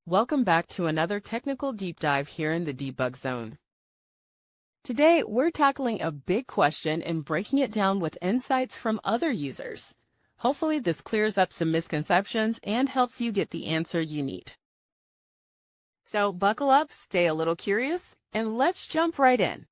Welcome back to another technical deep dive here in the debug zone. Today, we're tackling a big question and breaking it down with insights from other users. Hopefully, this clears up some misconceptions and helps you get the answer you need. So buckle up, stay a little curious, and let's jump right in.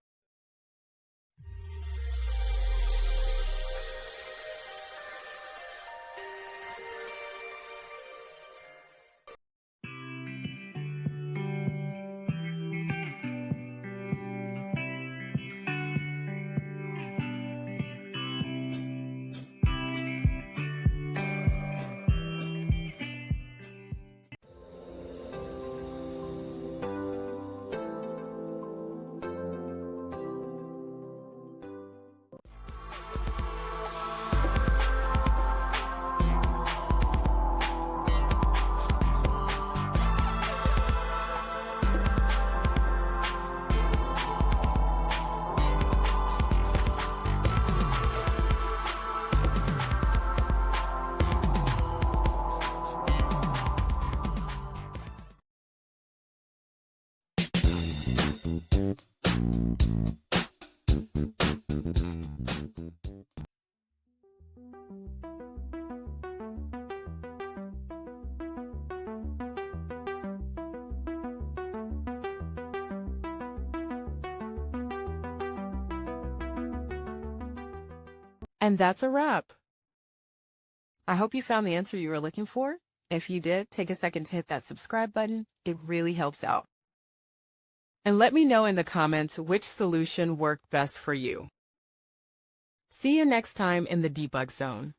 And that's a wrap. I hope you found the answer you were looking for. If you did, take a second to hit that subscribe button. It really helps out. And let me know in the comments which solution worked best for you. See you next time in the debug zone.